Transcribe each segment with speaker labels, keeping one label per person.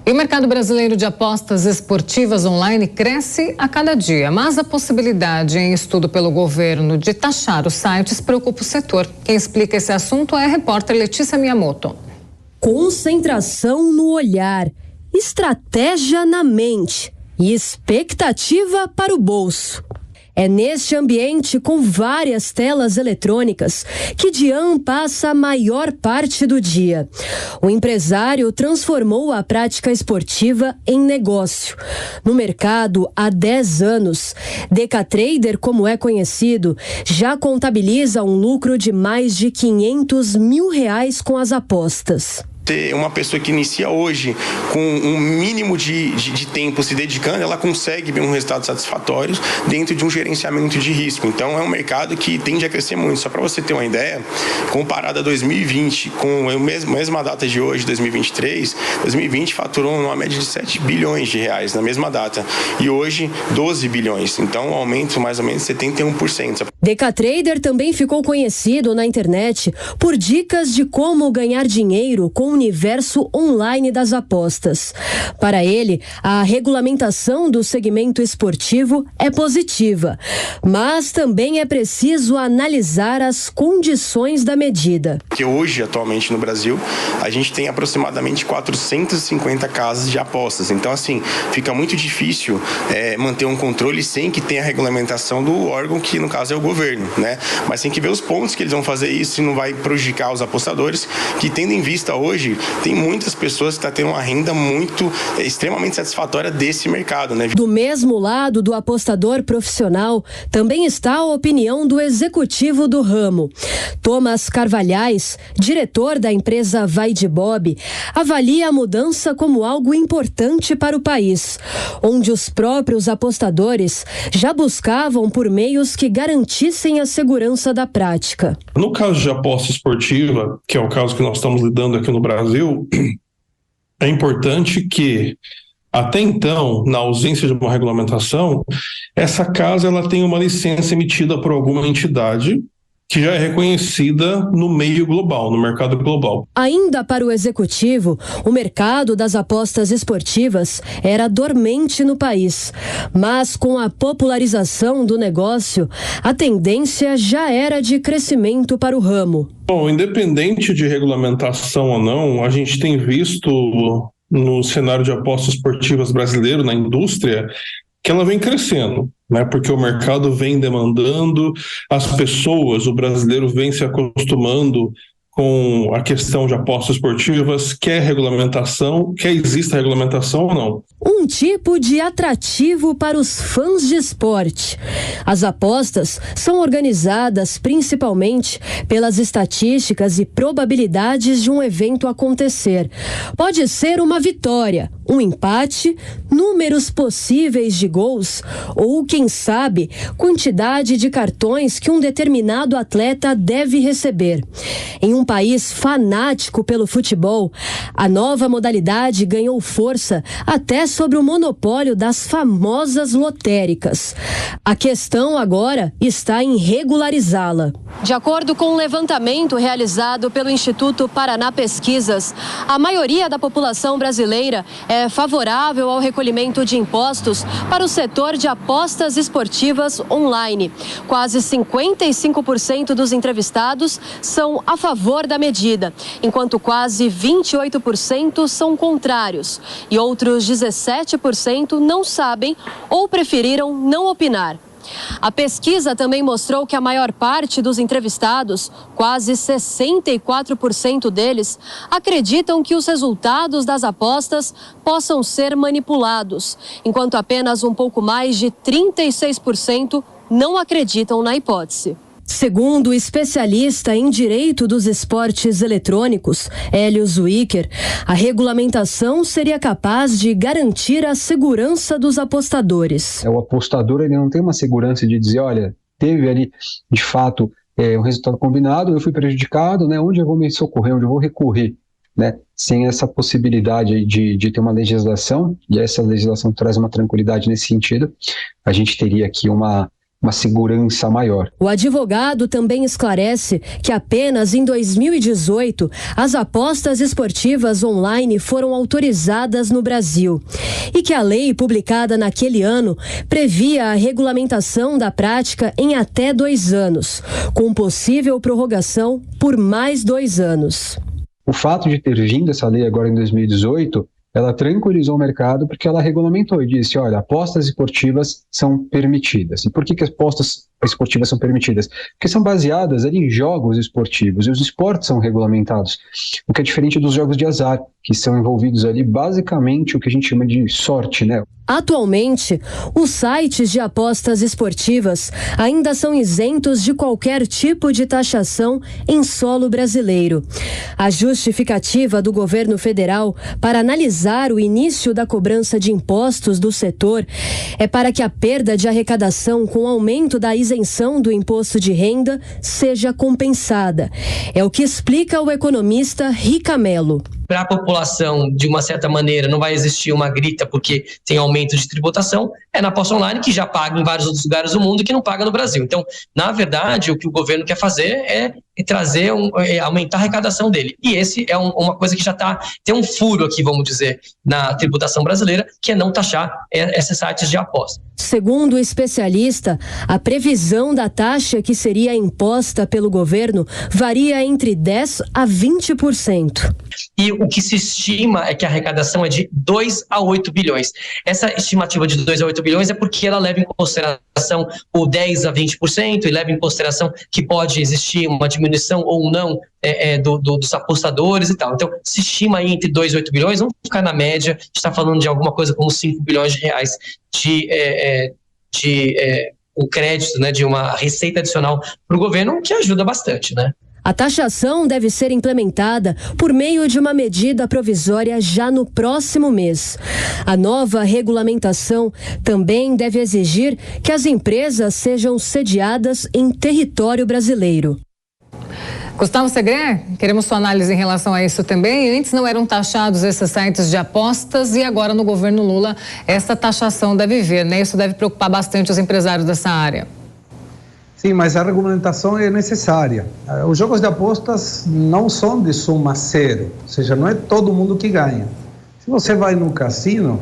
Speaker 1: E o mercado brasileiro de apostas esportivas online cresce a cada dia, mas a possibilidade em estudo pelo governo de taxar os sites preocupa o setor. Quem explica esse assunto é a repórter Letícia Miyamoto.
Speaker 2: Concentração no olhar, estratégia na mente e expectativa para o bolso. É neste ambiente com várias telas eletrônicas que Dian passa a maior parte do dia. O empresário transformou a prática esportiva em negócio. No mercado há 10 anos, Decatrader, como é conhecido, já contabiliza um lucro de mais de R$500 mil com as apostas.
Speaker 3: Uma pessoa que inicia hoje com um mínimo de tempo se dedicando, ela consegue ver um resultado satisfatório dentro de um gerenciamento de risco. Então é um mercado que tende a crescer muito. Só para você ter uma ideia, comparado a 2020 com a mesma data de hoje, 2023, 2020 faturou uma média de R$7 bilhões na mesma data e hoje 12 bilhões. Então um aumento mais ou menos de 71%.
Speaker 2: Decatrader também ficou conhecido na internet por dicas de como ganhar dinheiro com o universo online das apostas. Para ele, a regulamentação do segmento esportivo é positiva, mas também é preciso analisar as condições da medida.
Speaker 3: Que hoje, atualmente no Brasil, a gente tem aproximadamente 450 casas de apostas. Então, assim, fica muito difícil manter um controle sem que tenha a regulamentação do órgão, que no caso é o governo, né? Mas tem que ver os pontos que eles vão fazer isso e não vai prejudicar os apostadores, que tendo em vista hoje, tem muitas pessoas que estão tendo uma renda extremamente satisfatória desse mercado, né?
Speaker 2: Do mesmo lado do apostador profissional, também está a opinião do executivo do ramo. Thomas Carvalhais, diretor da empresa Vai de Bob, avalia a mudança como algo importante para o país, onde os próprios apostadores já buscavam por meios que garantissem a segurança da prática.
Speaker 4: No caso de aposta esportiva, que é o caso que nós estamos lidando aqui no Brasil, é importante que, até então, na ausência de uma regulamentação, essa casa ela tem uma licença emitida por alguma entidade que já é reconhecida no meio global, no mercado global.
Speaker 2: Ainda para o executivo, o mercado das apostas esportivas era dormente no país, mas com a popularização do negócio, a tendência já era de crescimento para o ramo.
Speaker 4: Bom, independente de regulamentação ou não, a gente tem visto no cenário de apostas esportivas brasileiro, na indústria, que ela vem crescendo, né? Porque o mercado vem demandando, as pessoas, o brasileiro vem se acostumando com a questão de apostas esportivas, quer regulamentação, quer exista regulamentação ou não.
Speaker 2: Um tipo de atrativo para os fãs de esporte. As apostas são organizadas principalmente pelas estatísticas e probabilidades de um evento acontecer. Pode ser uma vitória, um empate, números possíveis de gols ou, quem sabe, quantidade de cartões que um determinado atleta deve receber. Em um país fanático pelo futebol, a nova modalidade ganhou força até sobre o monopólio das famosas lotéricas. A questão agora está em regularizá-la. De acordo com um levantamento realizado pelo Instituto Paraná Pesquisas, a maioria da população brasileira é favorável ao recolhimento de impostos para o setor de apostas esportivas online. Quase 55% dos entrevistados são a favor da medida, enquanto quase 28% são contrários e outros 17% não sabem ou preferiram não opinar. A pesquisa também mostrou que a maior parte dos entrevistados, quase 64% deles, acreditam que os resultados das apostas possam ser manipulados, enquanto apenas um pouco mais de 36% não acreditam na hipótese. Segundo o especialista em direito dos esportes eletrônicos, Hélio Zwicker, a regulamentação seria capaz de garantir a segurança dos apostadores.
Speaker 5: O apostador ele não tem uma segurança de dizer, olha, teve ali de fato um resultado combinado, eu fui prejudicado, né? Onde eu vou me socorrer, onde eu vou recorrer, né? Sem essa possibilidade de ter uma legislação, e essa legislação traz uma tranquilidade nesse sentido, a gente teria aqui uma uma segurança maior.
Speaker 2: O advogado também esclarece que apenas em 2018 as apostas esportivas online foram autorizadas no Brasil e que a lei publicada naquele ano previa a regulamentação da prática em até 2 anos, com possível prorrogação por mais 2 anos.
Speaker 5: O fato de ter vindo essa lei agora em 2018, ela tranquilizou o mercado porque ela regulamentou e disse, olha, apostas esportivas são permitidas. E por que as apostas esportivas são permitidas? Porque são baseadas ali em jogos esportivos e os esportes são regulamentados, o que é diferente dos jogos de azar, que são envolvidos ali basicamente o que a gente chama de sorte, né?
Speaker 2: Atualmente, os sites de apostas esportivas ainda são isentos de qualquer tipo de taxação em solo brasileiro. A justificativa do governo federal para analisar o início da cobrança de impostos do setor é para que a perda de arrecadação com o aumento da isenção do imposto de renda seja compensada. É o que explica o economista Rica Mello.
Speaker 6: Para a população, de uma certa maneira, não vai existir uma grita porque tem aumento de tributação, é na aposta online que já paga em vários outros lugares do mundo que não paga no Brasil. Então, na verdade, o que o governo quer fazer é trazer, aumentar a arrecadação dele. E esse é uma coisa que já tem um furo aqui, vamos dizer, na tributação brasileira, que é não taxar esses sites de aposta.
Speaker 2: Segundo o especialista, a previsão da taxa que seria imposta pelo governo varia entre 10% a 20%.
Speaker 6: E o que se estima é que a arrecadação é de 2 a 8 bilhões. Essa estimativa de 2 a 8 bilhões é porque ela leva em consideração o 10 a 20% e leva em consideração que pode existir uma diminuição ou não dos apostadores e tal. Então, se estima aí entre 2 e 8 bilhões, vamos ficar na média, a gente está falando de alguma coisa como 5 bilhões de reais o crédito, né, de uma receita adicional para o governo, que ajuda bastante, né?
Speaker 2: A taxação deve ser implementada por meio de uma medida provisória já no próximo mês. A nova regulamentação também deve exigir que as empresas sejam sediadas em território brasileiro.
Speaker 1: Gustavo Segré, queremos sua análise em relação a isso também. Antes não eram taxados esses sites de apostas e agora no governo Lula essa taxação deve vir, né? Isso deve preocupar bastante os empresários dessa área.
Speaker 7: Sim, mas a regulamentação é necessária. Os jogos de apostas não são de soma zero, ou seja, não é todo mundo que ganha. Se você vai no cassino,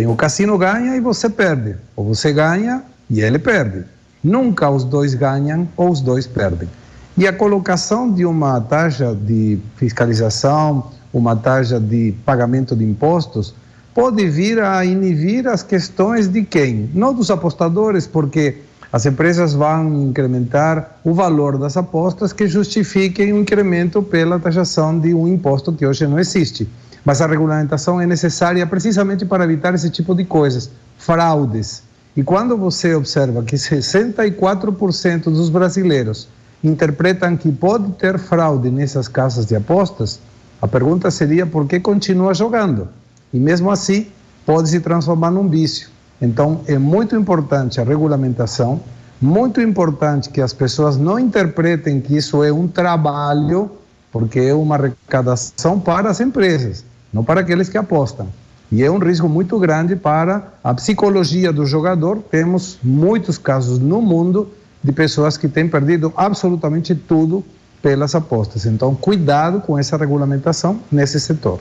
Speaker 7: o cassino ganha e você perde, ou você ganha e ele perde. Nunca os dois ganham ou os dois perdem. E a colocação de uma taxa de fiscalização, uma taxa de pagamento de impostos, pode vir a inibir as questões de quem? Não dos apostadores, porque as empresas vão incrementar o valor das apostas que justifiquem o incremento pela taxação de um imposto que hoje não existe. Mas a regulamentação é necessária precisamente para evitar esse tipo de coisas, fraudes. E quando você observa que 64% dos brasileiros interpretam que pode ter fraude nessas casas de apostas, a pergunta seria por que continua jogando? E mesmo assim pode se transformar num vício. Então é muito importante a regulamentação, muito importante que as pessoas não interpretem que isso é um trabalho, porque é uma arrecadação para as empresas, não para aqueles que apostam. E é um risco muito grande para a psicologia do jogador. Temos muitos casos no mundo de pessoas que têm perdido absolutamente tudo pelas apostas. Então, cuidado com essa regulamentação nesse setor.